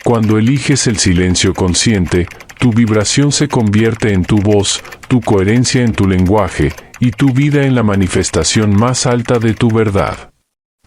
Cuando eliges el silencio consciente, tu vibración se convierte en tu voz, tu coherencia en tu lenguaje, y tu vida en la manifestación más alta de tu verdad.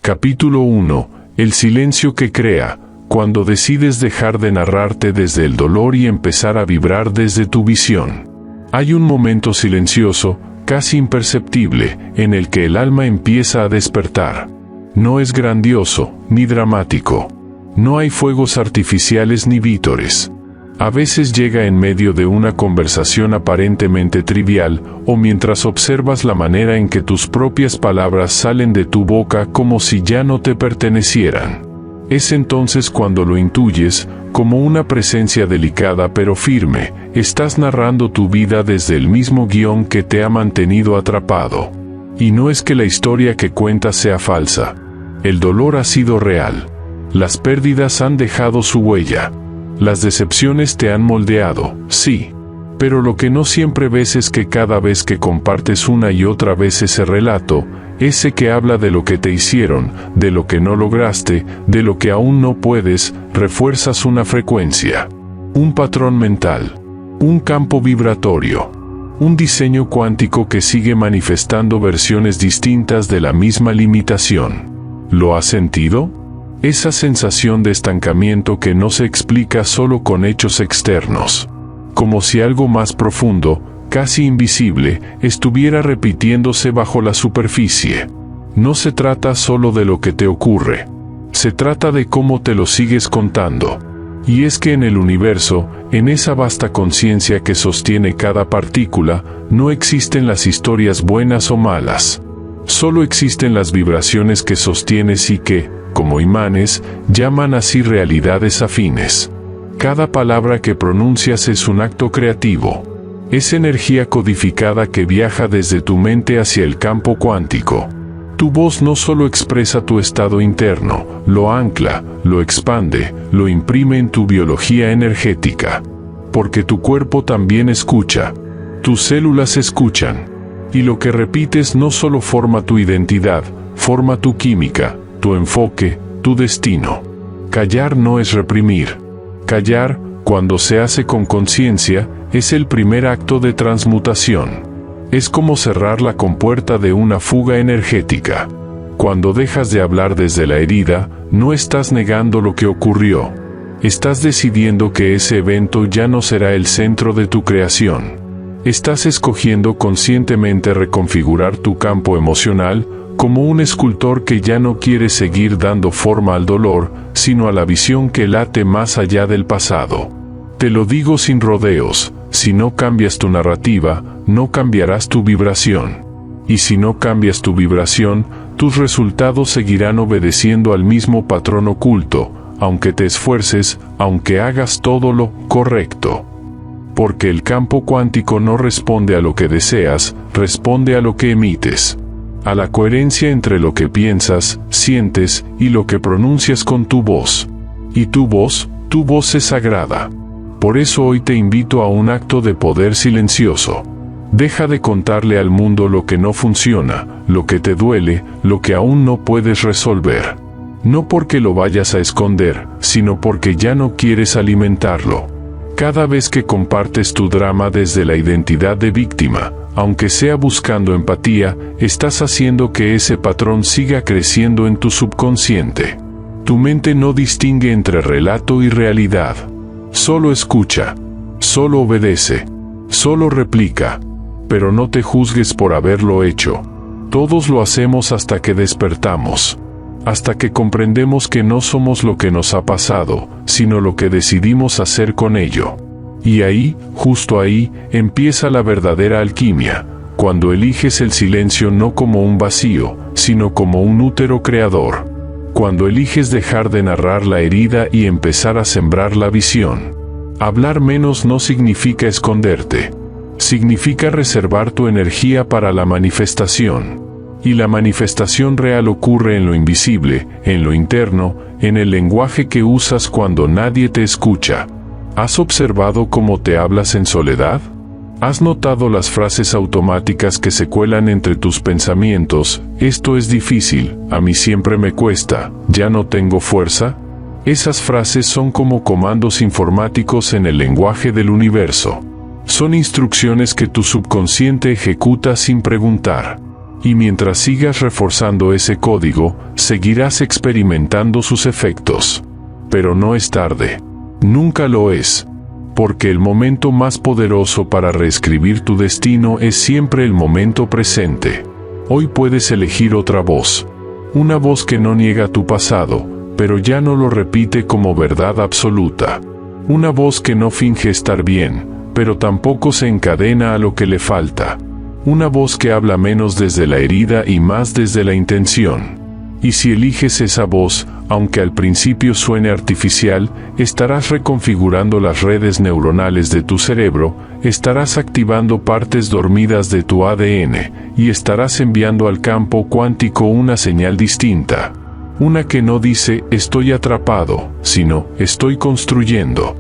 Capítulo 1. El silencio que crea. Cuando decides dejar de narrarte desde el dolor y empezar a vibrar desde tu visión. Hay un momento silencioso, casi imperceptible, en el que el alma empieza a despertar. No es grandioso, ni dramático. No hay fuegos artificiales ni vítores. A veces llega en medio de una conversación aparentemente trivial, o mientras observas la manera en que tus propias palabras salen de tu boca como si ya no te pertenecieran. Es entonces cuando lo intuyes, como una presencia delicada pero firme, estás narrando tu vida desde el mismo guión que te ha mantenido atrapado. Y no es que la historia que cuentas sea falsa. El dolor ha sido real. Las pérdidas han dejado su huella. Las decepciones te han moldeado, sí. Pero lo que no siempre ves es que cada vez que compartes una y otra vez ese relato, ese que habla de lo que te hicieron, de lo que no lograste, de lo que aún no puedes, refuerzas una frecuencia, un patrón mental, un campo vibratorio, un diseño cuántico que sigue manifestando versiones distintas de la misma limitación. ¿Lo has sentido? Esa sensación de estancamiento que no se explica solo con hechos externos. Como si algo más profundo, casi invisible, estuviera repitiéndose bajo la superficie. No se trata solo de lo que te ocurre. Se trata de cómo te lo sigues contando. Y es que en el universo, en esa vasta conciencia que sostiene cada partícula, no existen las historias buenas o malas. Solo existen las vibraciones que sostienes y que, como imanes, llaman así realidades afines. Cada palabra que pronuncias es un acto creativo. Es energía codificada que viaja desde tu mente hacia el campo cuántico. Tu voz no solo expresa tu estado interno, lo ancla, lo expande, lo imprime en tu biología energética. Porque tu cuerpo también escucha. Tus células escuchan. Y lo que repites no solo forma tu identidad, forma tu química, tu enfoque, tu destino. Callar no es reprimir. Callar, cuando se hace con conciencia, es el primer acto de transmutación. Es como cerrar la compuerta de una fuga energética. Cuando dejas de hablar desde la herida, no estás negando lo que ocurrió. Estás decidiendo que ese evento ya no será el centro de tu creación. Estás escogiendo conscientemente reconfigurar tu campo emocional, como un escultor que ya no quiere seguir dando forma al dolor, sino a la visión que late más allá del pasado. Te lo digo sin rodeos, si no cambias tu narrativa, no cambiarás tu vibración. Y si no cambias tu vibración, tus resultados seguirán obedeciendo al mismo patrón oculto, aunque te esfuerces, aunque hagas todo lo correcto. Porque el campo cuántico no responde a lo que deseas, responde a lo que emites. A la coherencia entre lo que piensas, sientes y lo que pronuncias con tu voz. Y tu voz es sagrada. Por eso hoy te invito a un acto de poder silencioso. Deja de contarle al mundo lo que no funciona, lo que te duele, lo que aún no puedes resolver. No porque lo vayas a esconder, sino porque ya no quieres alimentarlo. Cada vez que compartes tu drama desde la identidad de víctima, aunque sea buscando empatía, estás haciendo que ese patrón siga creciendo en tu subconsciente. Tu mente no distingue entre relato y realidad. Solo escucha, solo obedece, solo replica. Pero no te juzgues por haberlo hecho. Todos lo hacemos hasta que despertamos. Hasta que comprendemos que no somos lo que nos ha pasado, sino lo que decidimos hacer con ello. Y ahí, justo ahí, empieza la verdadera alquimia, cuando eliges el silencio no como un vacío, sino como un útero creador. Cuando eliges dejar de narrar la herida y empezar a sembrar la visión. Hablar menos no significa esconderte. Significa reservar tu energía para la manifestación. Y la manifestación real ocurre en lo invisible, en lo interno, en el lenguaje que usas cuando nadie te escucha. ¿Has observado cómo te hablas en soledad? ¿Has notado las frases automáticas que se cuelan entre tus pensamientos? Esto es difícil, a mí siempre me cuesta, ya no tengo fuerza. Esas frases son como comandos informáticos en el lenguaje del universo. Son instrucciones que tu subconsciente ejecuta sin preguntar. Y mientras sigas reforzando ese código, seguirás experimentando sus efectos. Pero no es tarde. Nunca lo es. Porque el momento más poderoso para reescribir tu destino es siempre el momento presente. Hoy puedes elegir otra voz. Una voz que no niega tu pasado, pero ya no lo repite como verdad absoluta. Una voz que no finge estar bien, pero tampoco se encadena a lo que le falta. Una voz que habla menos desde la herida y más desde la intención. Y si eliges esa voz, aunque al principio suene artificial, estarás reconfigurando las redes neuronales de tu cerebro, estarás activando partes dormidas de tu ADN, y estarás enviando al campo cuántico una señal distinta. Una que no dice, estoy atrapado, sino, estoy construyendo.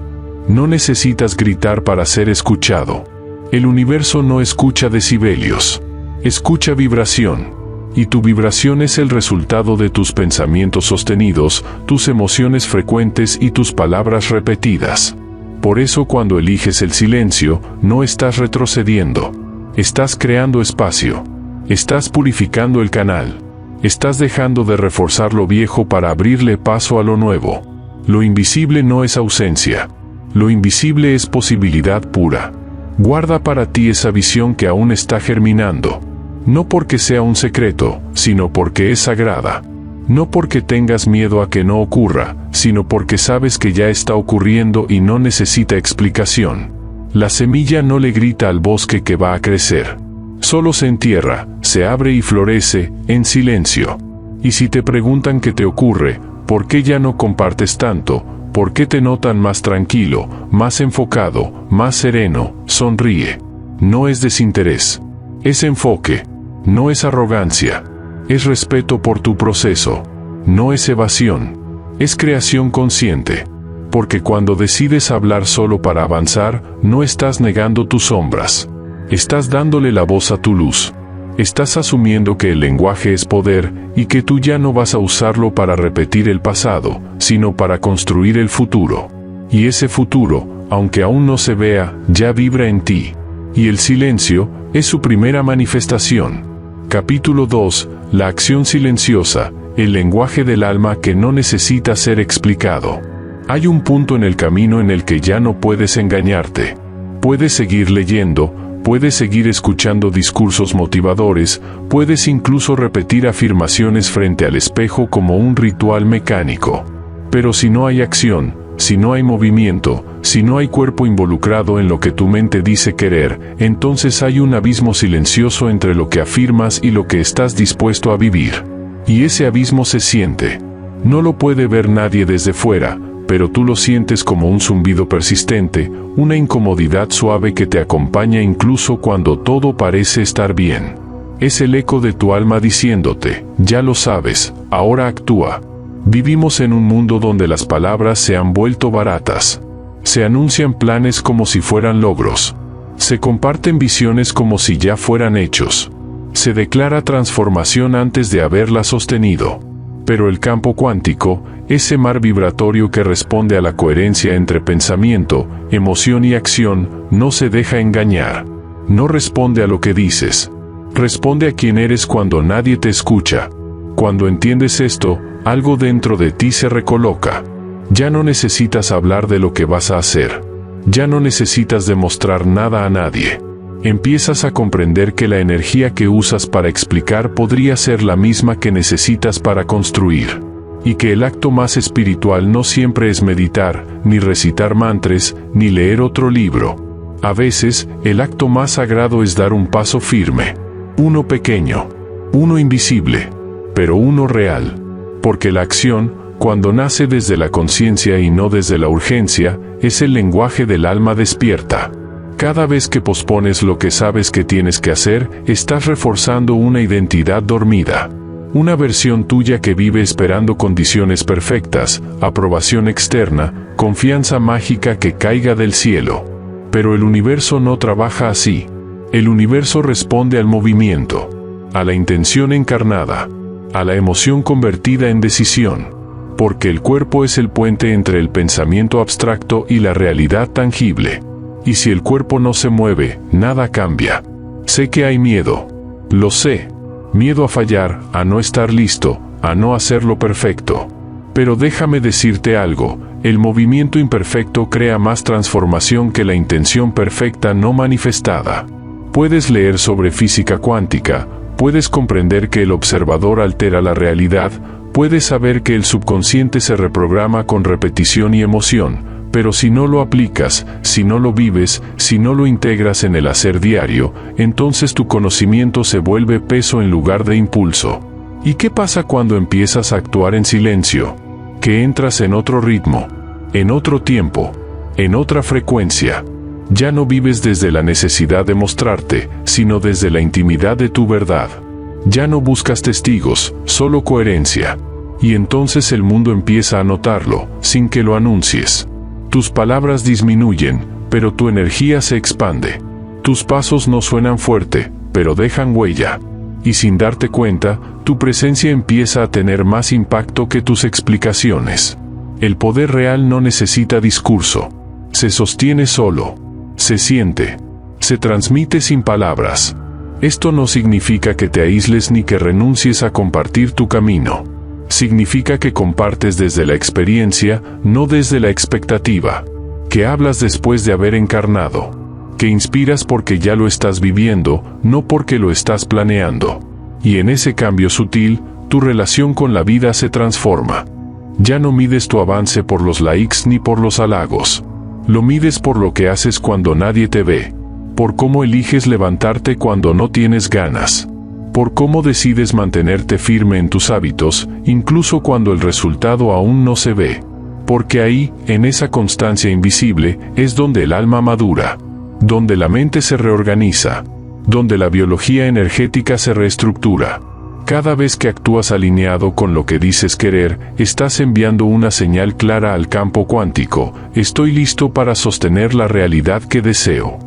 No necesitas gritar para ser escuchado. El universo no escucha decibelios. Escucha vibración. Y tu vibración es el resultado de tus pensamientos sostenidos, tus emociones frecuentes y tus palabras repetidas. Por eso cuando eliges el silencio, no estás retrocediendo. Estás creando espacio. Estás purificando el canal. Estás dejando de reforzar lo viejo para abrirle paso a lo nuevo. Lo invisible no es ausencia. Lo invisible es posibilidad pura. Guarda para ti esa visión que aún está germinando. No porque sea un secreto, sino porque es sagrada. No porque tengas miedo a que no ocurra, sino porque sabes que ya está ocurriendo y no necesita explicación. La semilla no le grita al bosque que va a crecer. Solo se entierra, se abre y florece, en silencio. Y si te preguntan qué te ocurre, ¿por qué ya no compartes tanto? ¿Por qué te notan más tranquilo, más enfocado, más sereno? Sonríe. No es desinterés. Es enfoque. No es arrogancia. Es respeto por tu proceso. No es evasión. Es creación consciente. Porque cuando decides hablar solo para avanzar, no estás negando tus sombras. Estás dándole la voz a tu luz. Estás asumiendo que el lenguaje es poder, y que tú ya no vas a usarlo para repetir el pasado, sino para construir el futuro. Y ese futuro, aunque aún no se vea, ya vibra en ti. Y el silencio es su primera manifestación. Capítulo 2. La acción silenciosa, el lenguaje del alma que no necesita ser explicado. Hay un punto en el camino en el que ya no puedes engañarte. Puedes seguir leyendo, puedes seguir escuchando discursos motivadores, puedes incluso repetir afirmaciones frente al espejo como un ritual mecánico. Pero si no hay acción, si no hay movimiento, si no hay cuerpo involucrado en lo que tu mente dice querer, entonces hay un abismo silencioso entre lo que afirmas y lo que estás dispuesto a vivir. Y ese abismo se siente. No lo puede ver nadie desde fuera, pero tú lo sientes como un zumbido persistente, una incomodidad suave que te acompaña incluso cuando todo parece estar bien. Es el eco de tu alma diciéndote, ya lo sabes, ahora actúa. Vivimos en un mundo donde las palabras se han vuelto baratas. Se anuncian planes como si fueran logros. Se comparten visiones como si ya fueran hechos. Se declara transformación antes de haberla sostenido. Pero el campo cuántico, ese mar vibratorio que responde a la coherencia entre pensamiento, emoción y acción, no se deja engañar. No responde a lo que dices. Responde a quién eres cuando nadie te escucha. Cuando entiendes esto, algo dentro de ti se recoloca. Ya no necesitas hablar de lo que vas a hacer. Ya no necesitas demostrar nada a nadie. Empiezas a comprender que la energía que usas para explicar podría ser la misma que necesitas para construir. Y que el acto más espiritual no siempre es meditar, ni recitar mantras, ni leer otro libro. A veces, el acto más sagrado es dar un paso firme. Uno pequeño. Uno invisible. Pero uno real. Porque la acción, cuando nace desde la conciencia y no desde la urgencia, es el lenguaje del alma despierta. Cada vez que pospones lo que sabes que tienes que hacer, estás reforzando una identidad dormida. Una versión tuya que vive esperando condiciones perfectas, aprobación externa, confianza mágica que caiga del cielo. Pero el universo no trabaja así. El universo responde al movimiento, a la intención encarnada, a la emoción convertida en decisión. porque el cuerpo es el puente entre el pensamiento abstracto y la realidad tangible. Y si el cuerpo no se mueve, nada cambia. Sé que hay miedo. Lo sé. Miedo a fallar, a no estar listo, a no hacerlo perfecto. Pero déjame decirte algo, el movimiento imperfecto crea más transformación que la intención perfecta no manifestada. Puedes leer sobre física cuántica, puedes comprender que el observador altera la realidad, puedes saber que el subconsciente se reprograma con repetición y emoción, pero si no lo aplicas, si no lo vives, si no lo integras en el hacer diario, entonces tu conocimiento se vuelve peso en lugar de impulso. ¿Y qué pasa cuando empiezas a actuar en silencio? Que entras en otro ritmo, en otro tiempo, en otra frecuencia. Ya no vives desde la necesidad de mostrarte, sino desde la intimidad de tu verdad. Ya no buscas testigos, solo coherencia. Y entonces el mundo empieza a notarlo, sin que lo anuncies. Tus palabras disminuyen, pero tu energía se expande. Tus pasos no suenan fuerte, pero dejan huella. Y sin darte cuenta, tu presencia empieza a tener más impacto que tus explicaciones. El poder real no necesita discurso. Se sostiene solo. Se siente. Se transmite sin palabras. Esto no significa que te aísles ni que renuncies a compartir tu camino. Significa que compartes desde la experiencia, no desde la expectativa. Que hablas después de haber encarnado. Que inspiras porque ya lo estás viviendo, no porque lo estás planeando. Y en ese cambio sutil, tu relación con la vida se transforma. Ya no mides tu avance por los likes ni por los halagos. Lo mides por lo que haces cuando nadie te ve. Por cómo eliges levantarte cuando no tienes ganas. Por cómo decides mantenerte firme en tus hábitos, incluso cuando el resultado aún no se ve. Porque ahí, en esa constancia invisible, es donde el alma madura. Donde la mente se reorganiza. Donde la biología energética se reestructura. Cada vez que actúas alineado con lo que dices querer, estás enviando una señal clara al campo cuántico: estoy listo para sostener la realidad que deseo.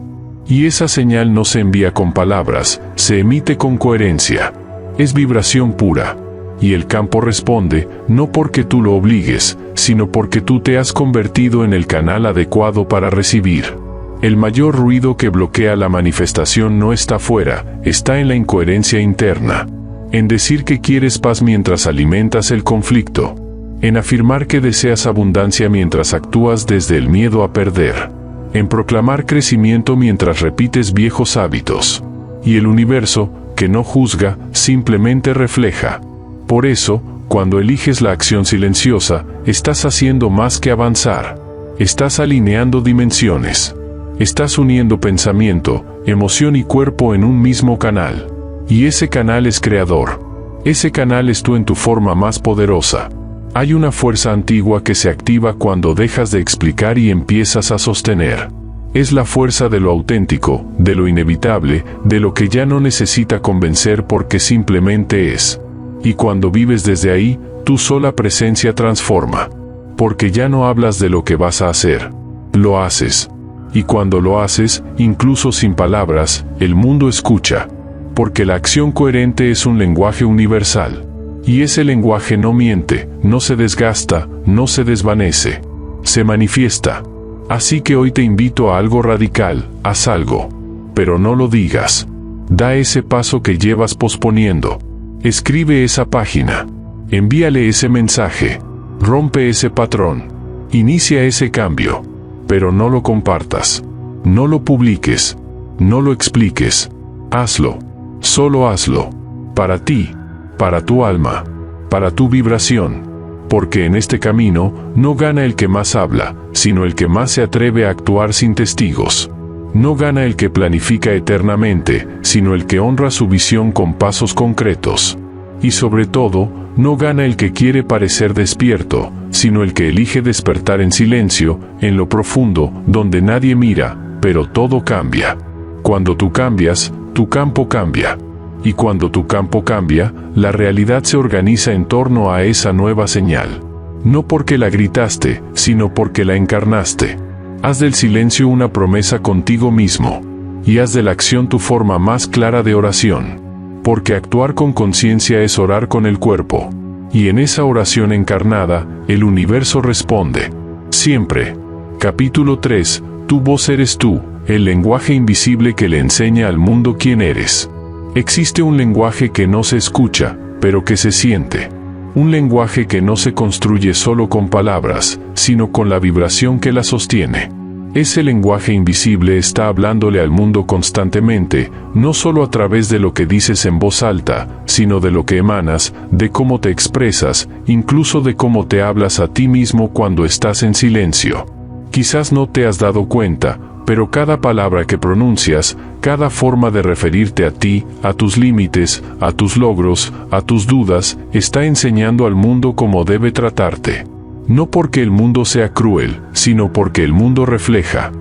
Y esa señal no se envía con palabras, se emite con coherencia. Es vibración pura. Y el campo responde, no porque tú lo obligues, sino porque tú te has convertido en el canal adecuado para recibir. El mayor ruido que bloquea la manifestación no está fuera, está en la incoherencia interna. En decir que quieres paz mientras alimentas el conflicto. En afirmar que deseas abundancia mientras actúas desde el miedo a perder. En proclamar crecimiento mientras repites viejos hábitos. Y el universo, que no juzga, simplemente refleja. Por eso, cuando eliges la acción silenciosa, estás haciendo más que avanzar. Estás alineando dimensiones. Estás uniendo pensamiento, emoción y cuerpo en un mismo canal. Y ese canal es creador. Ese canal es tú en tu forma más poderosa. Hay una fuerza antigua que se activa cuando dejas de explicar y empiezas a sostener. Es la fuerza de lo auténtico, de lo inevitable, de lo que ya no necesita convencer porque simplemente es. Y cuando vives desde ahí, tu sola presencia transforma. Porque ya no hablas de lo que vas a hacer. Lo haces. Y cuando lo haces, incluso sin palabras, el mundo escucha. Porque la acción coherente es un lenguaje universal. Y ese lenguaje no miente, no se desgasta, no se desvanece. Se manifiesta. Así que hoy te invito a algo radical: haz algo. Pero no lo digas. Da ese paso que llevas posponiendo. Escribe esa página. Envíale ese mensaje. Rompe ese patrón. Inicia ese cambio. Pero no lo compartas. No lo publiques. No lo expliques. Hazlo. Solo hazlo. Para ti. Para tu alma. Para tu vibración. Porque en este camino, no gana el que más habla, sino el que más se atreve a actuar sin testigos. No gana el que planifica eternamente, sino el que honra su visión con pasos concretos. Y sobre todo, no gana el que quiere parecer despierto, sino el que elige despertar en silencio, en lo profundo, donde nadie mira, pero todo cambia. Cuando tú cambias, tu campo cambia. Y cuando tu campo cambia, la realidad se organiza en torno a esa nueva señal. No porque la gritaste, sino porque la encarnaste. Haz del silencio una promesa contigo mismo. Y haz de la acción tu forma más clara de oración. Porque actuar con conciencia es orar con el cuerpo. Y en esa oración encarnada, el universo responde. Siempre. Capítulo 3. Tu voz eres tú, el lenguaje invisible que le enseña al mundo quién eres. Existe un lenguaje que no se escucha, pero que se siente. Un lenguaje que no se construye solo con palabras, sino con la vibración que la sostiene. Ese lenguaje invisible está hablándole al mundo constantemente, no solo a través de lo que dices en voz alta, sino de lo que emanas, de cómo te expresas, incluso de cómo te hablas a ti mismo cuando estás en silencio. Quizás no te has dado cuenta, pero cada palabra que pronuncias, cada forma de referirte a ti, a tus límites, a tus logros, a tus dudas, está enseñando al mundo cómo debe tratarte. No porque el mundo sea cruel, sino porque el mundo refleja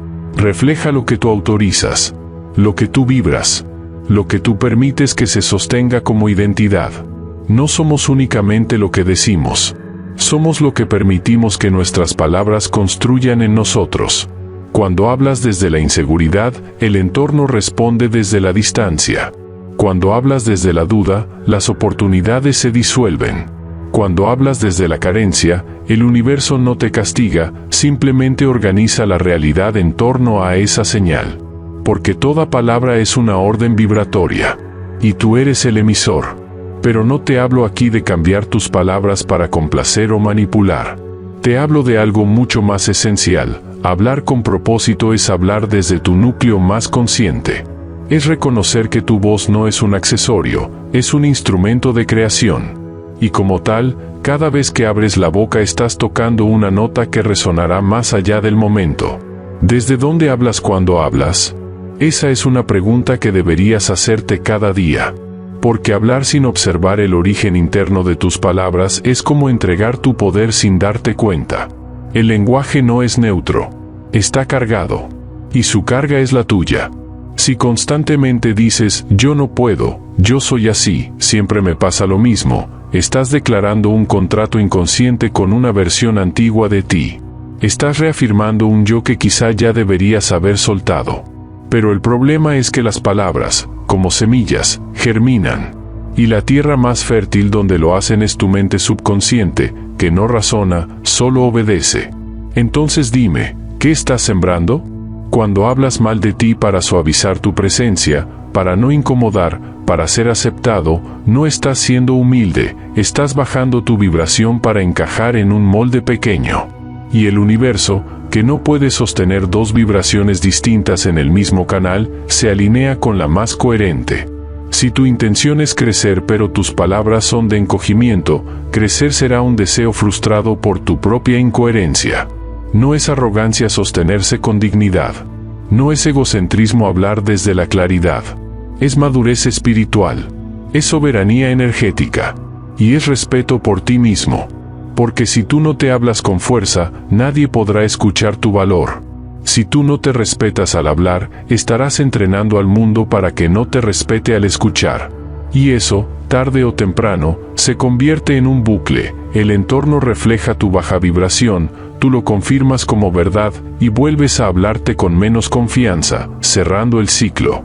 lo que tú autorizas, lo que tú vibras, lo que tú permites que se sostenga como identidad. No somos únicamente lo que decimos, somos lo que permitimos que nuestras palabras construyan en nosotros. Cuando hablas desde la inseguridad, el entorno responde desde la distancia. Cuando hablas desde la duda, las oportunidades se disuelven. Cuando hablas desde la carencia, el universo no te castiga, simplemente organiza la realidad en torno a esa señal. Porque toda palabra es una orden vibratoria. Y tú eres el emisor. Pero no te hablo aquí de cambiar tus palabras para complacer o manipular. Te hablo de algo mucho más esencial. Hablar con propósito es hablar desde tu núcleo más consciente. Es reconocer que tu voz no es un accesorio, es un instrumento de creación. Y como tal, cada vez que abres la boca estás tocando una nota que resonará más allá del momento. ¿Desde dónde hablas cuando hablas? Esa es una pregunta que deberías hacerte cada día. Porque hablar sin observar el origen interno de tus palabras es como entregar tu poder sin darte cuenta. El lenguaje no es neutro, está cargado. Y su carga es la tuya. Si constantemente dices, yo no puedo, yo soy así, siempre me pasa lo mismo, estás declarando un contrato inconsciente con una versión antigua de ti. Estás reafirmando un yo que quizá ya deberías haber soltado. Pero el problema es que las palabras, como semillas, germinan. Y la tierra más fértil donde lo hacen es tu mente subconsciente, que no razona, solo obedece. Entonces dime, ¿qué estás sembrando? Cuando hablas mal de ti para suavizar tu presencia, para no incomodar, para ser aceptado, no estás siendo humilde, estás bajando tu vibración para encajar en un molde pequeño. Y el universo, que no puede sostener dos vibraciones distintas en el mismo canal, se alinea con la más coherente. Si tu intención es crecer pero tus palabras son de encogimiento, crecer será un deseo frustrado por tu propia incoherencia. No es arrogancia sostenerse con dignidad. No es egocentrismo hablar desde la claridad. Es madurez espiritual. Es soberanía energética. Y es respeto por ti mismo. Porque si tú no te hablas con fuerza, nadie podrá escuchar tu valor. Si tú no te respetas al hablar, estarás entrenando al mundo para que no te respete al escuchar. Y eso, tarde o temprano, se convierte en un bucle. El entorno refleja tu baja vibración, tú lo confirmas como verdad, y vuelves a hablarte con menos confianza, cerrando el ciclo.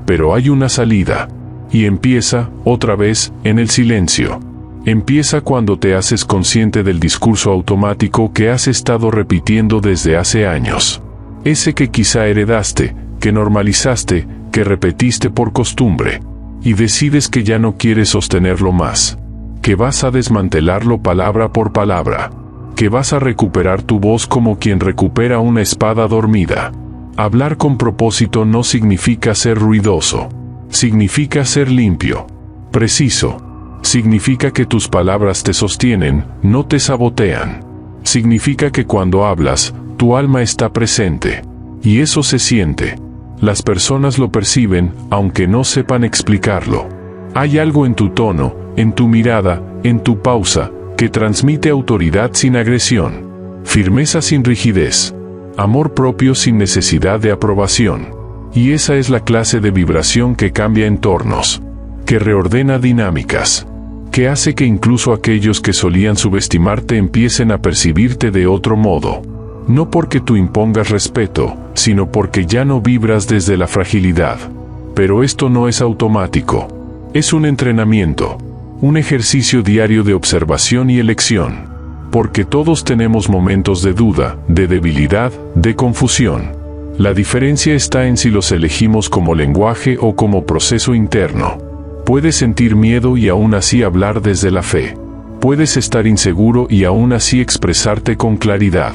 Pero hay una salida. Y empieza, otra vez, en el silencio. Empieza cuando te haces consciente del discurso automático que has estado repitiendo desde hace años. Ese que quizá heredaste, que normalizaste, que repetiste por costumbre. Y decides que ya no quieres sostenerlo más. Que vas a desmantelarlo palabra por palabra. Que vas a recuperar tu voz como quien recupera una espada dormida. Hablar con propósito no significa ser ruidoso. Significa ser limpio. Preciso. Significa que tus palabras te sostienen, no te sabotean. Significa que cuando hablas, tu alma está presente. Y eso se siente. Las personas lo perciben, aunque no sepan explicarlo. Hay algo en tu tono, en tu mirada, en tu pausa, que transmite autoridad sin agresión. Firmeza sin rigidez. Amor propio sin necesidad de aprobación. Y esa es la clase de vibración que cambia entornos. Que reordena dinámicas. Que hace que incluso aquellos que solían subestimarte empiecen a percibirte de otro modo. No porque tú impongas respeto, sino porque ya no vibras desde la fragilidad. Pero esto no es automático. Es un entrenamiento. un ejercicio diario de observación y elección. Porque todos tenemos momentos de duda, de debilidad, de confusión. La diferencia está en si los elegimos como lenguaje o como proceso interno. Puedes sentir miedo y aún así hablar desde la fe. Puedes estar inseguro y aún así expresarte con claridad.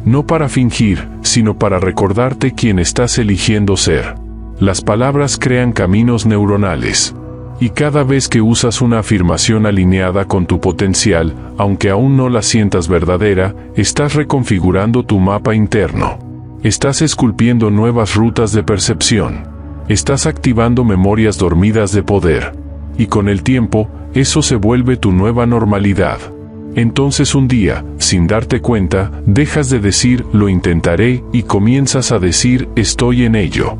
No para fingir, sino para recordarte quién estás eligiendo ser. Las palabras crean caminos neuronales. Y cada vez que usas una afirmación alineada con tu potencial, aunque aún no la sientas verdadera, estás reconfigurando tu mapa interno. Estás esculpiendo nuevas rutas de percepción. Estás activando memorias dormidas de poder. Y con el tiempo, eso se vuelve tu nueva normalidad. Entonces un día, sin darte cuenta, dejas de decir "lo intentaré" y comienzas a decir "estoy en ello".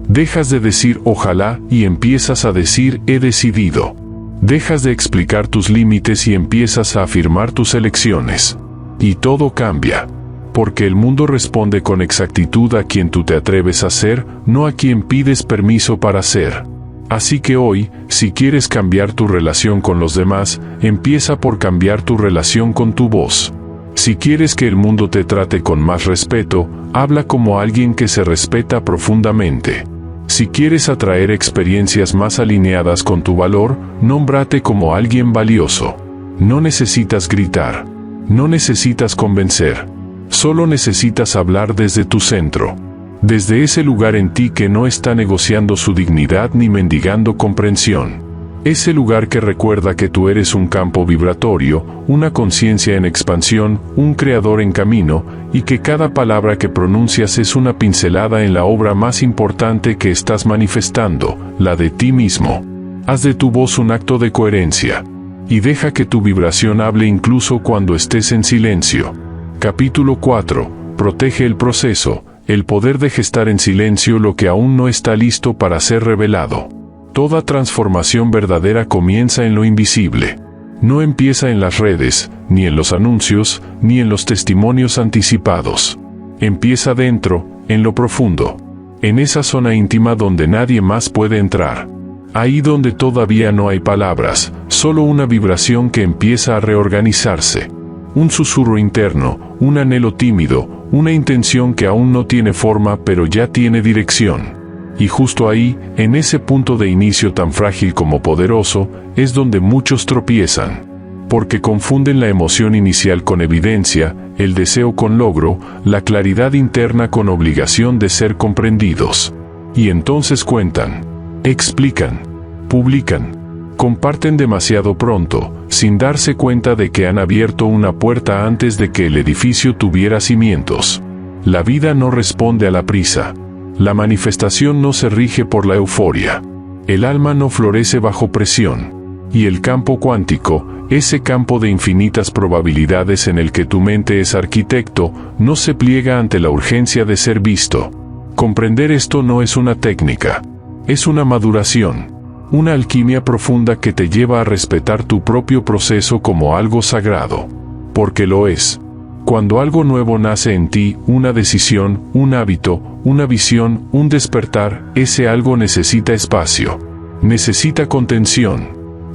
Dejas de decir "ojalá" y empiezas a decir "he decidido". Dejas de explicar tus límites y empiezas a afirmar tus elecciones. Y todo cambia. Porque el mundo responde con exactitud a quien tú te atreves a ser, no a quien pides permiso para ser. Así que hoy, si quieres cambiar tu relación con los demás, empieza por cambiar tu relación con tu voz. Si quieres que el mundo te trate con más respeto, habla como alguien que se respeta profundamente. Si quieres atraer experiencias más alineadas con tu valor, nómbrate como alguien valioso. No necesitas gritar. No necesitas convencer. Solo necesitas hablar desde tu centro. Desde ese lugar en ti que no está negociando su dignidad ni mendigando comprensión. Ese lugar que recuerda que tú eres un campo vibratorio, una conciencia en expansión, un creador en camino, y que cada palabra que pronuncias es una pincelada en la obra más importante que estás manifestando, la de ti mismo. Haz de tu voz un acto de coherencia. Y deja que tu vibración hable incluso cuando estés en silencio. Capítulo 4. Protege el proceso, el poder de gestar en silencio lo que aún no está listo para ser revelado. Toda transformación verdadera comienza en lo invisible. No empieza en las redes, ni en los anuncios, ni en los testimonios anticipados. Empieza dentro, en lo profundo. En esa zona íntima donde nadie más puede entrar. Ahí donde todavía no hay palabras, solo una vibración que empieza a reorganizarse. Un susurro interno, un anhelo tímido, una intención que aún no tiene forma pero ya tiene dirección. Y justo ahí, en ese punto de inicio tan frágil como poderoso, es donde muchos tropiezan. Porque confunden la emoción inicial con evidencia, el deseo con logro, la claridad interna con obligación de ser comprendidos. Y entonces cuentan, explican, publican, comparten demasiado pronto, sin darse cuenta de que han abierto una puerta antes de que el edificio tuviera cimientos. La vida no responde a la prisa. La manifestación no se rige por la euforia. El alma no florece bajo presión. Y el campo cuántico, ese campo de infinitas probabilidades en el que tu mente es arquitecto, no se pliega ante la urgencia de ser visto. Comprender esto no es una técnica. Es una maduración. Una alquimia profunda que te lleva a respetar tu propio proceso como algo sagrado. Porque lo es. Cuando algo nuevo nace en ti, una decisión, un hábito, una visión, un despertar, ese algo necesita espacio. Necesita contención.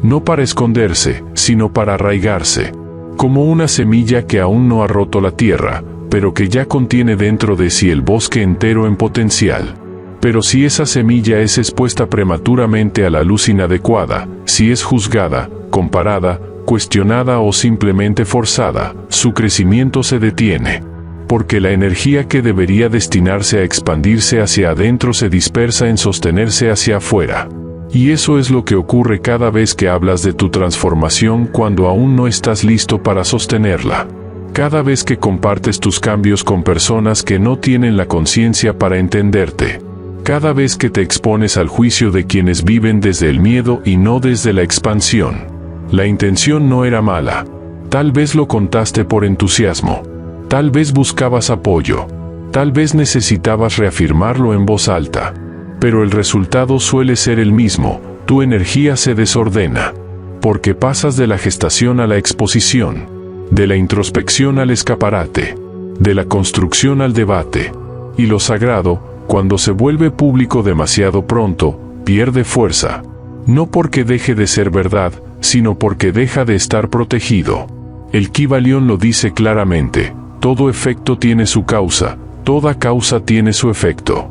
No para esconderse, sino para arraigarse. Como una semilla que aún no ha roto la tierra, pero que ya contiene dentro de sí el bosque entero en potencial. Pero si esa semilla es expuesta prematuramente a la luz inadecuada, si es juzgada, comparada, cuestionada o simplemente forzada, su crecimiento se detiene. Porque la energía que debería destinarse a expandirse hacia adentro se dispersa en sostenerse hacia afuera. Y eso es lo que ocurre cada vez que hablas de tu transformación cuando aún no estás listo para sostenerla. Cada vez que compartes tus cambios con personas que no tienen la conciencia para entenderte. Cada vez que te expones al juicio de quienes viven desde el miedo y no desde la expansión. La intención no era mala. Tal vez lo contaste por entusiasmo. Tal vez buscabas apoyo. Tal vez necesitabas reafirmarlo en voz alta. Pero el resultado suele ser el mismo, tu energía se desordena. Porque pasas de la gestación a la exposición. De la introspección al escaparate. De la construcción al debate. Y lo sagrado, cuando se vuelve público demasiado pronto, pierde fuerza. No porque deje de ser verdad, sino porque deja de estar protegido. El Kybalión lo dice claramente: todo efecto tiene su causa, toda causa tiene su efecto.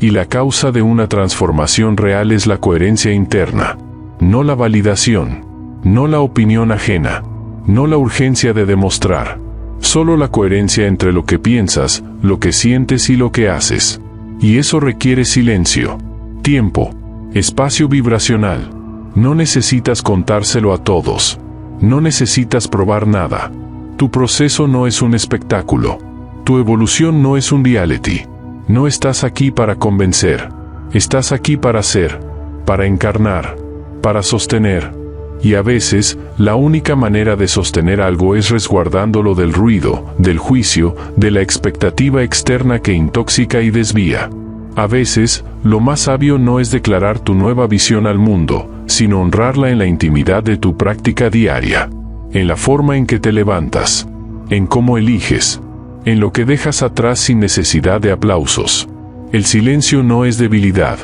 Y la causa de una transformación real es la coherencia interna, no la validación, no la opinión ajena, no la urgencia de demostrar, solo la coherencia entre lo que piensas, lo que sientes y lo que haces. Y eso requiere silencio, tiempo, espacio vibracional. No necesitas contárselo a todos. No necesitas probar nada. Tu proceso no es un espectáculo. Tu evolución no es un reality. No estás aquí para convencer. Estás aquí para ser, para encarnar, para sostener. Y a veces, la única manera de sostener algo es resguardándolo del ruido, del juicio, de la expectativa externa que intoxica y desvía. A veces, lo más sabio no es declarar tu nueva visión al mundo, sino honrarla en la intimidad de tu práctica diaria, en la forma en que te levantas, en cómo eliges, en lo que dejas atrás sin necesidad de aplausos. El silencio no es debilidad,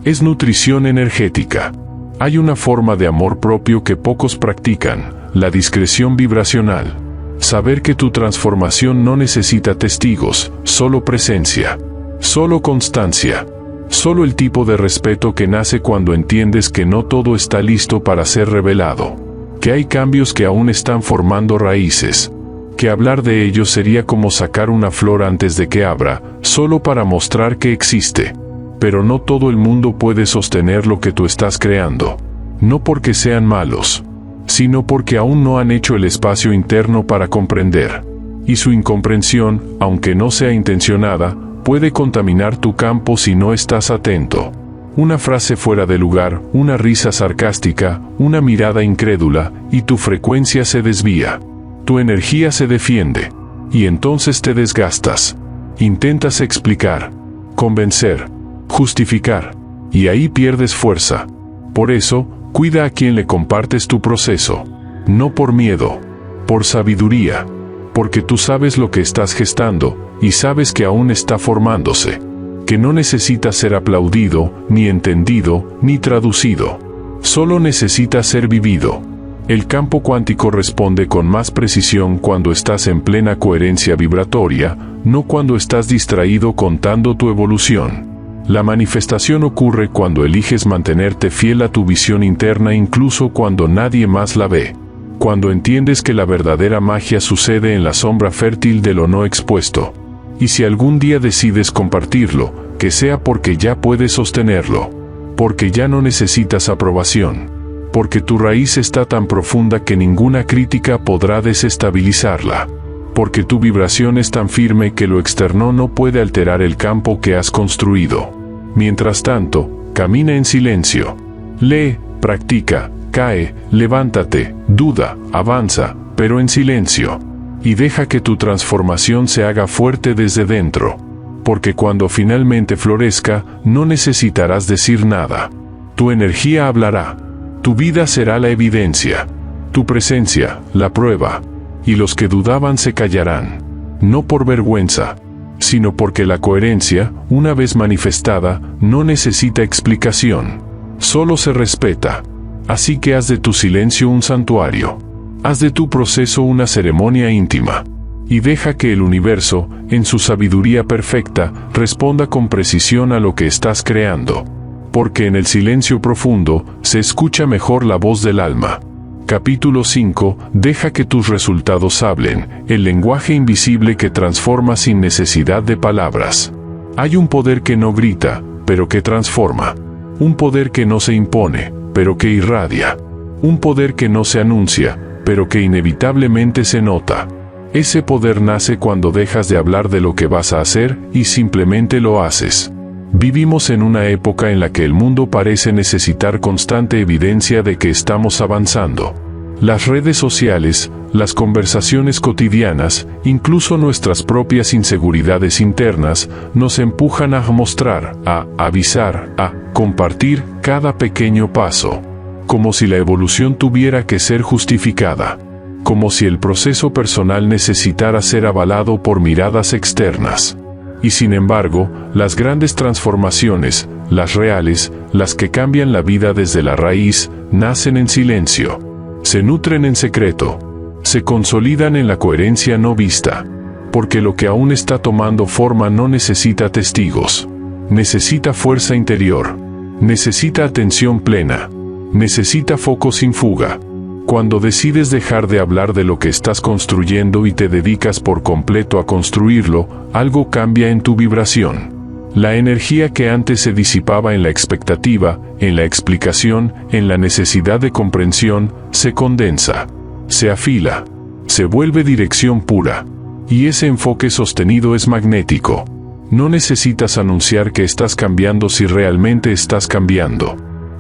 es nutrición energética. Hay una forma de amor propio que pocos practican, la discreción vibracional. Saber que tu transformación no necesita testigos, solo presencia. Solo constancia. Solo el tipo de respeto que nace cuando entiendes que no todo está listo para ser revelado. Que hay cambios que aún están formando raíces. Que hablar de ellos sería como sacar una flor antes de que abra, solo para mostrar que existe. Pero no todo el mundo puede sostener lo que tú estás creando. No porque sean malos, sino porque aún no han hecho el espacio interno para comprender. Y su incomprensión, aunque no sea intencionada, puede contaminar tu campo si no estás atento. Una frase fuera de lugar, una risa sarcástica, una mirada incrédula, y tu frecuencia se desvía. Tu energía se defiende. Y entonces te desgastas. Intentas explicar, convencer, justificar. Y ahí pierdes fuerza. Por eso, cuida a quien le compartes tu proceso. No por miedo, por sabiduría. Porque tú sabes lo que estás gestando, y sabes que aún está formándose. Que no necesita ser aplaudido, ni entendido, ni traducido. Solo necesita ser vivido. El campo cuántico responde con más precisión cuando estás en plena coherencia vibratoria, no cuando estás distraído contando tu evolución. La manifestación ocurre cuando eliges mantenerte fiel a tu visión interna incluso cuando nadie más la ve. Cuando entiendes que la verdadera magia sucede en la sombra fértil de lo no expuesto. Y si algún día decides compartirlo, que sea porque ya puedes sostenerlo. Porque ya no necesitas aprobación. Porque tu raíz está tan profunda que ninguna crítica podrá desestabilizarla. Porque tu vibración es tan firme que lo externo no puede alterar el campo que has construido. Mientras tanto, camina en silencio. Lee, practica, cae, levántate, duda, avanza, pero en silencio. Y deja que tu transformación se haga fuerte desde dentro. Porque cuando finalmente florezca, no necesitarás decir nada. Tu energía hablará. Tu vida será la evidencia. Tu presencia, la prueba. Y los que dudaban se callarán. No por vergüenza, sino porque la coherencia, una vez manifestada, no necesita explicación. Solo se respeta. Así que haz de tu silencio un santuario. Haz de tu proceso una ceremonia íntima. Y deja que el universo, en su sabiduría perfecta, responda con precisión a lo que estás creando. Porque en el silencio profundo, se escucha mejor la voz del alma. Capítulo 5. Deja que tus resultados hablen, el lenguaje invisible que transforma sin necesidad de palabras. Hay un poder que no grita, pero que transforma. Un poder que no se impone, pero que irradia. Un poder que no se anuncia, pero que inevitablemente se nota. Ese poder nace cuando dejas de hablar de lo que vas a hacer y simplemente lo haces. Vivimos en una época en la que el mundo parece necesitar constante evidencia de que estamos avanzando. Las redes sociales, las conversaciones cotidianas, incluso nuestras propias inseguridades internas, nos empujan a mostrar, a avisar, a compartir cada pequeño paso. Como si la evolución tuviera que ser justificada. Como si el proceso personal necesitara ser avalado por miradas externas. Y sin embargo, las grandes transformaciones, las reales, las que cambian la vida desde la raíz, nacen en silencio. Se nutren en secreto. Se consolidan en la coherencia no vista. Porque lo que aún está tomando forma no necesita testigos. Necesita fuerza interior. Necesita atención plena. Necesita foco sin fuga. Cuando decides dejar de hablar de lo que estás construyendo y te dedicas por completo a construirlo, algo cambia en tu vibración. La energía que antes se disipaba en la expectativa, en la explicación, en la necesidad de comprensión, se condensa, se afila, se vuelve dirección pura. Y ese enfoque sostenido es magnético. No necesitas anunciar que estás cambiando si realmente estás cambiando.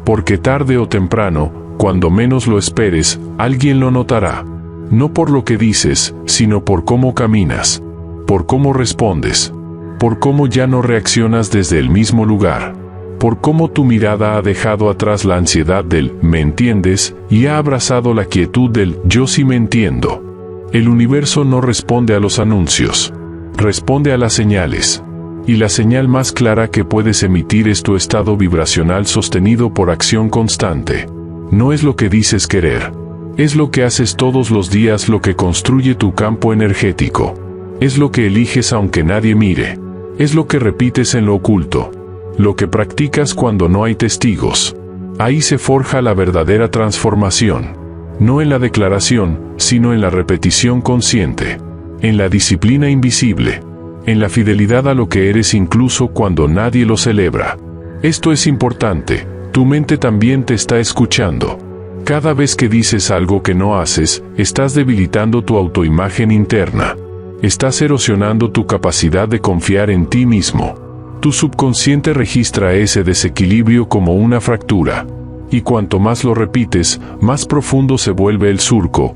Porque tarde o temprano, cuando menos lo esperes, alguien lo notará. No por lo que dices, sino por cómo caminas, por cómo respondes, por cómo ya no reaccionas desde el mismo lugar, por cómo tu mirada ha dejado atrás la ansiedad del «me entiendes» y ha abrazado la quietud del «yo sí me entiendo». El universo no responde a los anuncios, responde a las señales. Y la señal más clara que puedes emitir es tu estado vibracional sostenido por acción constante. No es lo que dices querer. Es lo que haces todos los días lo que construye tu campo energético. Es lo que eliges aunque nadie mire. Es lo que repites en lo oculto. Lo que practicas cuando no hay testigos. Ahí se forja la verdadera transformación. No en la declaración, sino en la repetición consciente. En la disciplina invisible. En la fidelidad a lo que eres incluso cuando nadie lo celebra. Esto es importante. Tu mente también te está escuchando. Cada vez que dices algo que no haces, estás debilitando tu autoimagen interna. Estás erosionando tu capacidad de confiar en ti mismo. Tu subconsciente registra ese desequilibrio como una fractura. Y cuanto más lo repites, más profundo se vuelve el surco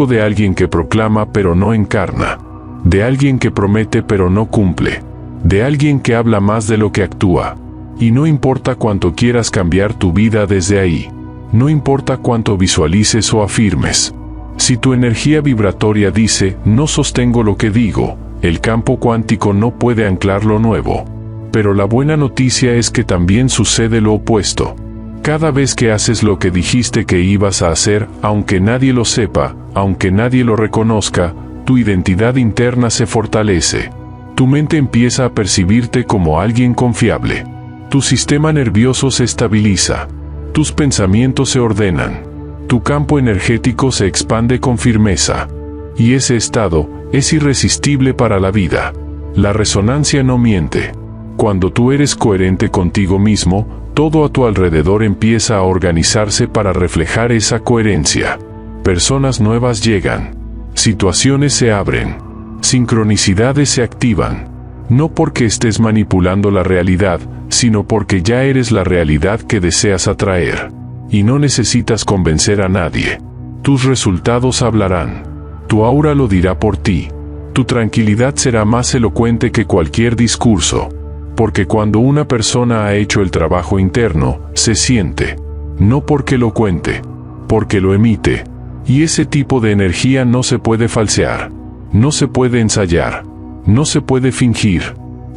de alguien que proclama pero no encarna. De alguien que promete pero no cumple. De alguien que habla más de lo que actúa. Y no importa cuánto quieras cambiar tu vida desde ahí. No importa cuánto visualices o afirmes. Si tu energía vibratoria dice, no sostengo lo que digo, el campo cuántico no puede anclar lo nuevo. Pero la buena noticia es que también sucede lo opuesto. Cada vez que haces lo que dijiste que ibas a hacer, aunque nadie lo sepa, aunque nadie lo reconozca, tu identidad interna se fortalece. Tu mente empieza a percibirte como alguien confiable. Tu sistema nervioso se estabiliza. Tus pensamientos se ordenan. Tu campo energético se expande con firmeza. Y ese estado es irresistible para la vida. La resonancia no miente. Cuando tú eres coherente contigo mismo, todo a tu alrededor empieza a organizarse para reflejar esa coherencia. Personas nuevas llegan. Situaciones se abren. Sincronicidades se activan. No porque estés manipulando la realidad, sino porque ya eres la realidad que deseas atraer. Y no necesitas convencer a nadie. Tus resultados hablarán. Tu aura lo dirá por ti. Tu tranquilidad será más elocuente que cualquier discurso. Porque cuando una persona ha hecho el trabajo interno, se siente. No porque lo cuente, porque lo emite. Y ese tipo de energía no se puede falsear. No se puede ensayar. No se puede fingir.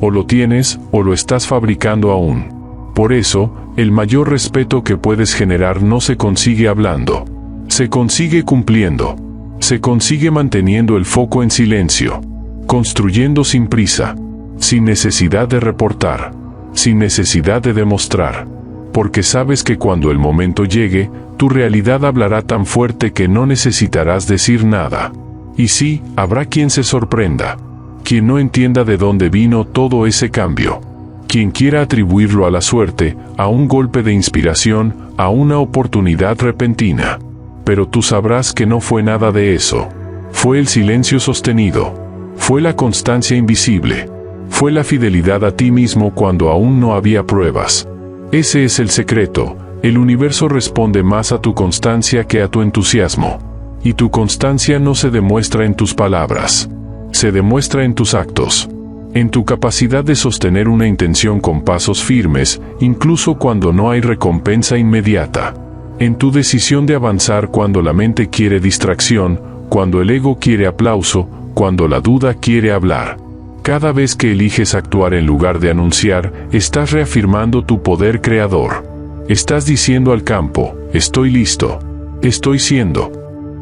O lo tienes, o lo estás fabricando aún. Por eso, el mayor respeto que puedes generar no se consigue hablando. Se consigue cumpliendo. Se consigue manteniendo el foco en silencio. Construyendo sin prisa. Sin necesidad de reportar. Sin necesidad de demostrar. Porque sabes que cuando el momento llegue, tu realidad hablará tan fuerte que no necesitarás decir nada. Y sí, habrá quien se sorprenda. Quien no entienda de dónde vino todo ese cambio. Quien quiera atribuirlo a la suerte, a un golpe de inspiración, a una oportunidad repentina. Pero tú sabrás que no fue nada de eso. Fue el silencio sostenido. Fue la constancia invisible. Fue la fidelidad a ti mismo cuando aún no había pruebas. Ese es el secreto. El universo responde más a tu constancia que a tu entusiasmo. Y tu constancia no se demuestra en tus palabras. Se demuestra en tus actos. En tu capacidad de sostener una intención con pasos firmes, incluso cuando no hay recompensa inmediata. En tu decisión de avanzar cuando la mente quiere distracción, cuando el ego quiere aplauso, cuando la duda quiere hablar. Cada vez que eliges actuar en lugar de anunciar, estás reafirmando tu poder creador. Estás diciendo al campo, estoy listo. Estoy siendo.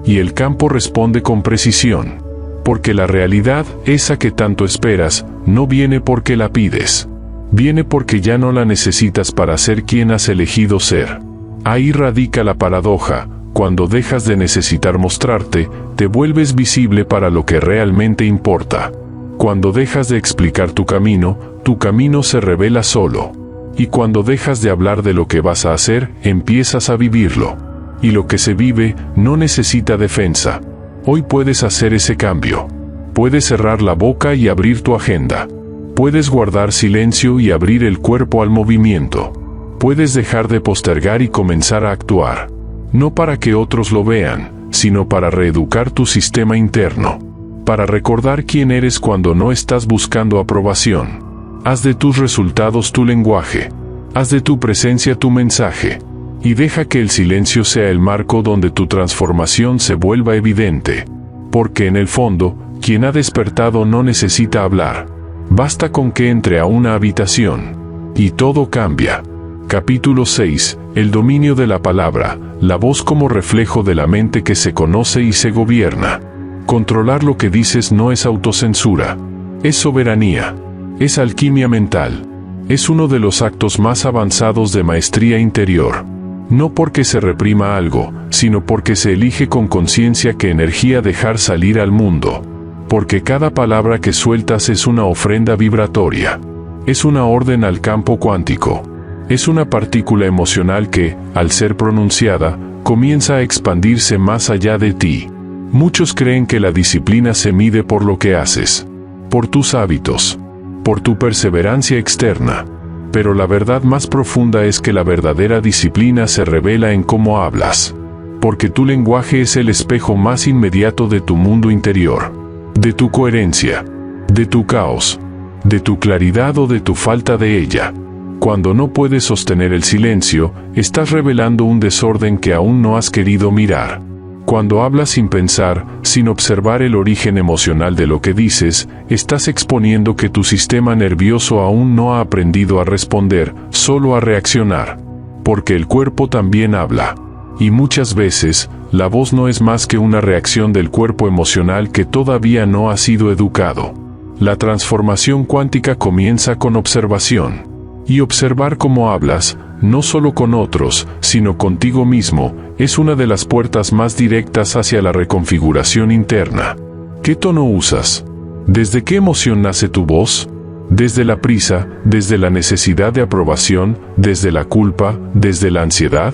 Y el campo responde con precisión. Porque la realidad, esa que tanto esperas, no viene porque la pides. Viene porque ya no la necesitas para ser quien has elegido ser. Ahí radica la paradoja. Cuando dejas de necesitar mostrarte, te vuelves visible para lo que realmente importa. Cuando dejas de explicar tu camino se revela solo. Y cuando dejas de hablar de lo que vas a hacer, empiezas a vivirlo. Y lo que se vive, no necesita defensa. Hoy puedes hacer ese cambio. Puedes cerrar la boca y abrir tu agenda. Puedes guardar silencio y abrir el cuerpo al movimiento. Puedes dejar de postergar y comenzar a actuar. No para que otros lo vean, sino para reeducar tu sistema interno. Para recordar quién eres cuando no estás buscando aprobación. Haz de tus resultados tu lenguaje. Haz de tu presencia tu mensaje. Y deja que el silencio sea el marco donde tu transformación se vuelva evidente. Porque en el fondo, quien ha despertado no necesita hablar. Basta con que entre a una habitación. Y todo cambia. Capítulo 6. El dominio de la palabra, la voz como reflejo de la mente que se conoce y se gobierna. Controlar lo que dices no es autocensura. Es soberanía. Es alquimia mental. Es uno de los actos más avanzados de maestría interior. No porque se reprima algo, sino porque se elige con conciencia qué energía dejar salir al mundo. Porque cada palabra que sueltas es una ofrenda vibratoria. Es una orden al campo cuántico. Es una partícula emocional que, al ser pronunciada, comienza a expandirse más allá de ti. Muchos creen que la disciplina se mide por lo que haces, por tus hábitos, por tu perseverancia externa. Pero la verdad más profunda es que la verdadera disciplina se revela en cómo hablas. Porque tu lenguaje es el espejo más inmediato de tu mundo interior, de tu coherencia, de tu caos, de tu claridad o de tu falta de ella. Cuando no puedes sostener el silencio, estás revelando un desorden que aún no has querido mirar. Cuando hablas sin pensar, sin observar el origen emocional de lo que dices, estás exponiendo que tu sistema nervioso aún no ha aprendido a responder, solo a reaccionar. Porque el cuerpo también habla. Y muchas veces, la voz no es más que una reacción del cuerpo emocional que todavía no ha sido educado. La transformación cuántica comienza con observación. Y observar cómo hablas, no solo con otros, sino contigo mismo, es una de las puertas más directas hacia la reconfiguración interna. ¿Qué tono usas? ¿Desde qué emoción nace tu voz? ¿Desde la prisa, desde la necesidad de aprobación, desde la culpa, desde la ansiedad?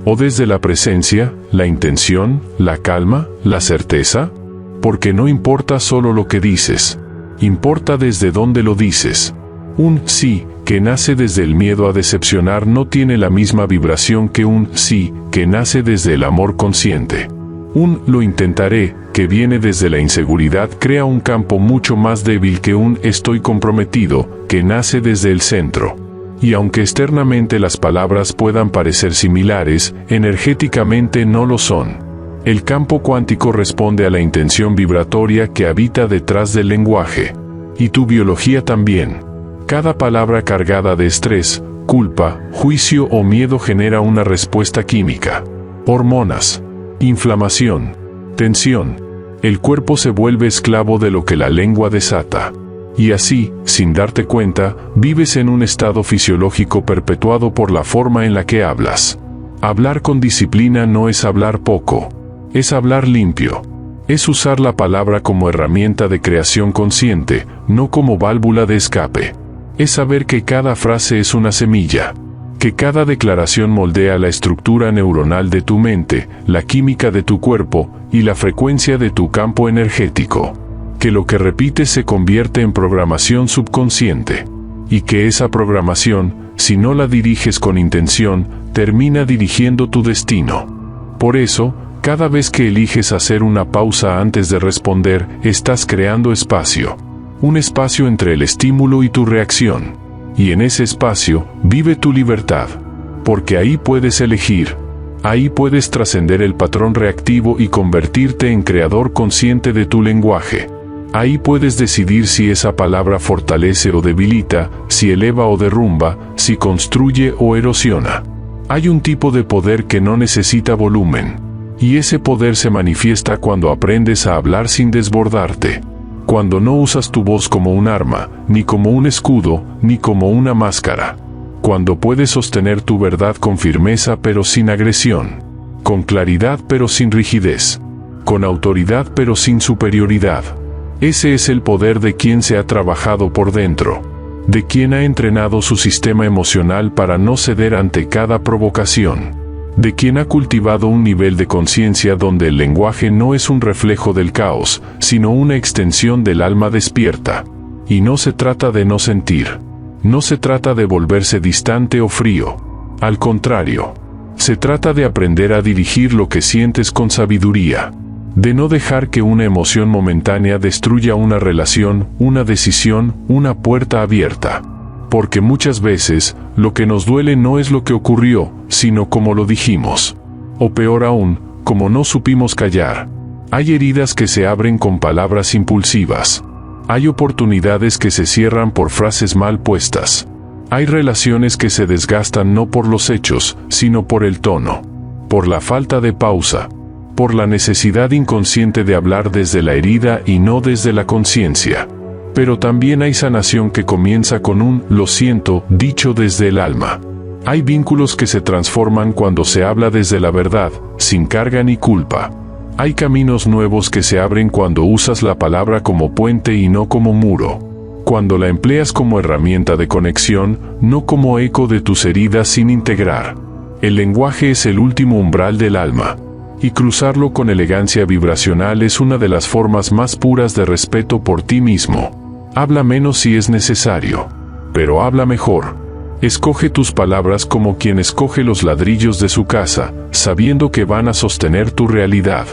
¿O desde la presencia, la intención, la calma, la certeza? Porque no importa solo lo que dices. Importa desde dónde lo dices. Un sí que nace desde el miedo a decepcionar no tiene la misma vibración que un sí que nace desde el amor consciente. Un lo intentaré que viene desde la inseguridad crea un campo mucho más débil que un estoy comprometido que nace desde el centro. Y aunque externamente las palabras puedan parecer similares, energéticamente no lo son. El campo cuántico responde a la intención vibratoria que habita detrás del lenguaje. Y tu biología también. Cada palabra cargada de estrés, culpa, juicio o miedo genera una respuesta química. Hormonas, inflamación, tensión. El cuerpo se vuelve esclavo de lo que la lengua desata. Y así, sin darte cuenta, vives en un estado fisiológico perpetuado por la forma en la que hablas. Hablar con disciplina no es hablar poco. Es hablar limpio. Es usar la palabra como herramienta de creación consciente, no como válvula de escape. Es saber que cada frase es una semilla, que cada declaración moldea la estructura neuronal de tu mente, la química de tu cuerpo y la frecuencia de tu campo energético, que lo que repites se convierte en programación subconsciente, y que esa programación, si no la diriges con intención, termina dirigiendo tu destino. Por eso, cada vez que eliges hacer una pausa antes de responder, estás creando espacio. Un espacio entre el estímulo y tu reacción. Y en ese espacio, vive tu libertad. Porque ahí puedes elegir. Ahí puedes trascender el patrón reactivo y convertirte en creador consciente de tu lenguaje. Ahí puedes decidir si esa palabra fortalece o debilita, si eleva o derrumba, si construye o erosiona. Hay un tipo de poder que no necesita volumen. Y ese poder se manifiesta cuando aprendes a hablar sin desbordarte. Cuando no usas tu voz como un arma, ni como un escudo, ni como una máscara. Cuando puedes sostener tu verdad con firmeza pero sin agresión. Con claridad pero sin rigidez. Con autoridad pero sin superioridad. Ese es el poder de quien se ha trabajado por dentro. De quien ha entrenado su sistema emocional para no ceder ante cada provocación. De quien ha cultivado un nivel de conciencia donde el lenguaje no es un reflejo del caos, sino una extensión del alma despierta. Y no se trata de no sentir. No se trata de volverse distante o frío. Al contrario, se trata de aprender a dirigir lo que sientes con sabiduría. De no dejar que una emoción momentánea destruya una relación, una decisión, una puerta abierta. Porque muchas veces, lo que nos duele no es lo que ocurrió, sino como lo dijimos. O peor aún, como no supimos callar. Hay heridas que se abren con palabras impulsivas. Hay oportunidades que se cierran por frases mal puestas. Hay relaciones que se desgastan no por los hechos, sino por el tono. Por la falta de pausa. Por la necesidad inconsciente de hablar desde la herida y no desde la conciencia. Pero también hay sanación que comienza con un «lo siento» dicho desde el alma. Hay vínculos que se transforman cuando se habla desde la verdad, sin carga ni culpa. Hay caminos nuevos que se abren cuando usas la palabra como puente y no como muro. Cuando la empleas como herramienta de conexión, no como eco de tus heridas sin integrar. El lenguaje es el último umbral del alma. Y cruzarlo con elegancia vibracional es una de las formas más puras de respeto por ti mismo. Habla menos si es necesario, pero habla mejor. Escoge tus palabras como quien escoge los ladrillos de su casa, sabiendo que van a sostener tu realidad,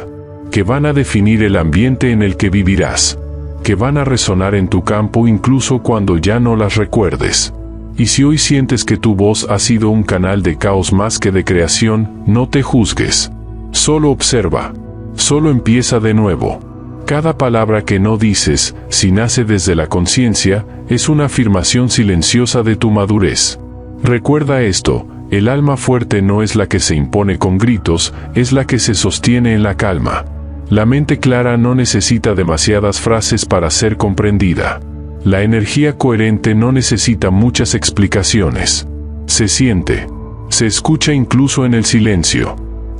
que van a definir el ambiente en el que vivirás, que van a resonar en tu campo incluso cuando ya no las recuerdes. Y si hoy sientes que tu voz ha sido un canal de caos más que de creación, no te juzgues. Solo observa. Solo empieza de nuevo. Cada palabra que no dices, si nace desde la conciencia, es una afirmación silenciosa de tu madurez. Recuerda esto, el alma fuerte no es la que se impone con gritos, es la que se sostiene en la calma. La mente clara no necesita demasiadas frases para ser comprendida. La energía coherente no necesita muchas explicaciones. Se siente. Se escucha incluso en el silencio.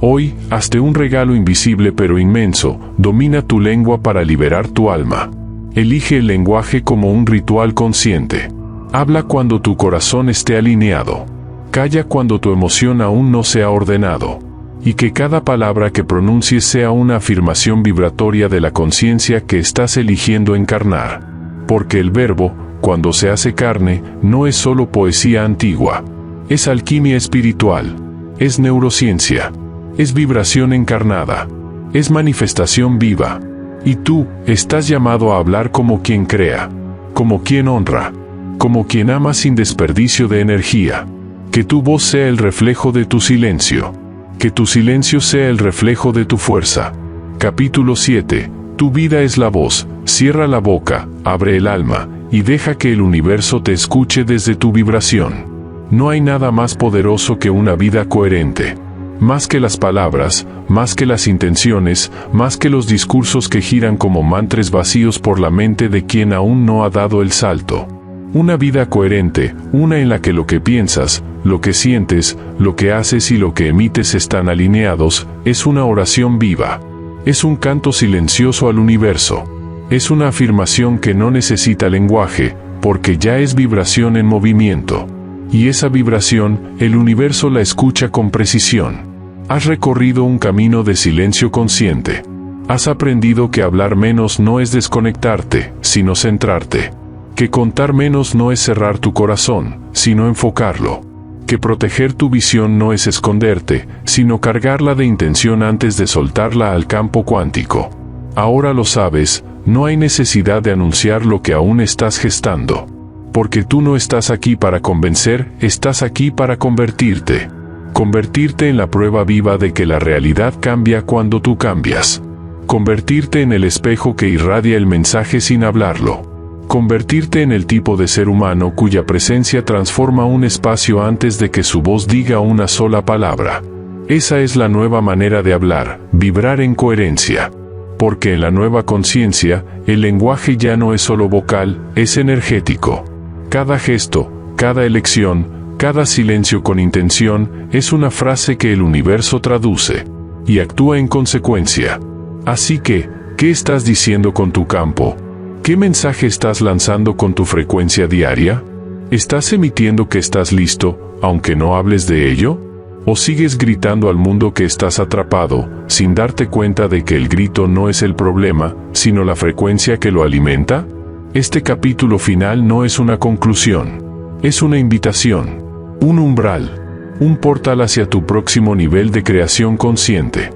Hoy, hazte un regalo invisible pero inmenso, domina tu lengua para liberar tu alma. Elige el lenguaje como un ritual consciente. Habla cuando tu corazón esté alineado. Calla cuando tu emoción aún no se ha ordenado. Y que cada palabra que pronuncies sea una afirmación vibratoria de la conciencia que estás eligiendo encarnar. Porque el verbo, cuando se hace carne, no es solo poesía antigua. Es alquimia espiritual. Es neurociencia. Es vibración encarnada. Es manifestación viva. Y tú, estás llamado a hablar como quien crea. Como quien honra. Como quien ama sin desperdicio de energía. Que tu voz sea el reflejo de tu silencio. Que tu silencio sea el reflejo de tu fuerza. Capítulo 7. Tu vida es la voz. Cierra la boca, abre el alma, y deja que el universo te escuche desde tu vibración. No hay nada más poderoso que una vida coherente. Más que las palabras, más que las intenciones, más que los discursos que giran como mantras vacíos por la mente de quien aún no ha dado el salto. Una vida coherente, una en la que lo que piensas, lo que sientes, lo que haces y lo que emites están alineados, es una oración viva. Es un canto silencioso al universo. Es una afirmación que no necesita lenguaje, porque ya es vibración en movimiento. Y esa vibración, el universo la escucha con precisión. Has recorrido un camino de silencio consciente. Has aprendido que hablar menos no es desconectarte, sino centrarte. Que contar menos no es cerrar tu corazón, sino enfocarlo. Que proteger tu visión no es esconderte, sino cargarla de intención antes de soltarla al campo cuántico. Ahora lo sabes, no hay necesidad de anunciar lo que aún estás gestando. Porque tú no estás aquí para convencer, estás aquí para convertirte. Convertirte en la prueba viva de que la realidad cambia cuando tú cambias. Convertirte en el espejo que irradia el mensaje sin hablarlo. Convertirte en el tipo de ser humano cuya presencia transforma un espacio antes de que su voz diga una sola palabra. Esa es la nueva manera de hablar, vibrar en coherencia. Porque en la nueva conciencia, el lenguaje ya no es solo vocal, es energético. Cada gesto, cada elección, cada silencio con intención, es una frase que el universo traduce y actúa en consecuencia. Así que, ¿qué estás diciendo con tu campo? ¿Qué mensaje estás lanzando con tu frecuencia diaria? ¿Estás emitiendo que estás listo, aunque no hables de ello? ¿O sigues gritando al mundo que estás atrapado, sin darte cuenta de que el grito no es el problema, sino la frecuencia que lo alimenta? Este capítulo final no es una conclusión. Es una invitación, un umbral, un portal hacia tu próximo nivel de creación consciente.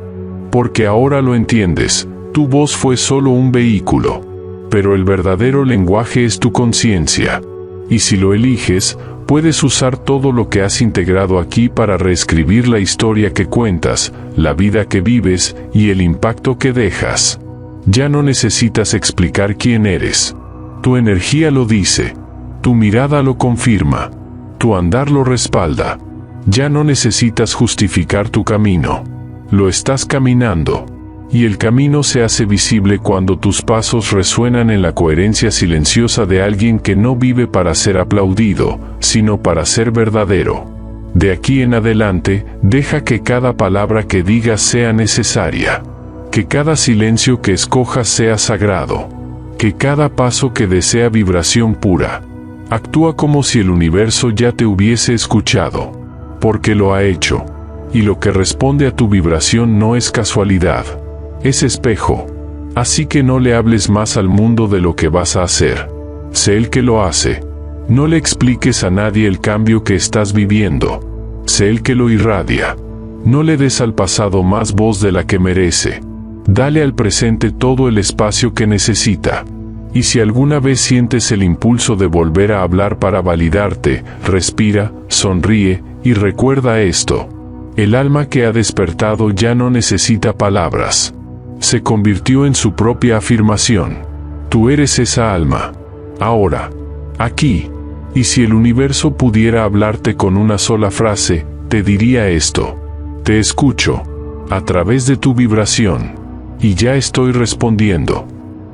Porque ahora lo entiendes, tu voz fue solo un vehículo. Pero el verdadero lenguaje es tu conciencia. Y si lo eliges, puedes usar todo lo que has integrado aquí para reescribir la historia que cuentas, la vida que vives y el impacto que dejas. Ya no necesitas explicar quién eres. Tu energía lo dice. Tu mirada lo confirma. Tu andar lo respalda. Ya no necesitas justificar tu camino. Lo estás caminando. Y el camino se hace visible cuando tus pasos resuenan en la coherencia silenciosa de alguien que no vive para ser aplaudido, sino para ser verdadero. De aquí en adelante, deja que cada palabra que digas sea necesaria. Que cada silencio que escojas sea sagrado. Que cada paso que desea vibración pura. Actúa como si el universo ya te hubiese escuchado. Porque lo ha hecho. Y lo que responde a tu vibración no es casualidad. Es espejo. Así que no le hables más al mundo de lo que vas a hacer. Sé el que lo hace. No le expliques a nadie el cambio que estás viviendo. Sé el que lo irradia. No le des al pasado más voz de la que merece. Dale al presente todo el espacio que necesita. Y si alguna vez sientes el impulso de volver a hablar para validarte, respira, sonríe, y recuerda esto. El alma que ha despertado ya no necesita palabras. Se convirtió en su propia afirmación. Tú eres esa alma. Ahora. Aquí. Y si el universo pudiera hablarte con una sola frase, te diría esto. Te escucho. A través de tu vibración. Y ya estoy respondiendo.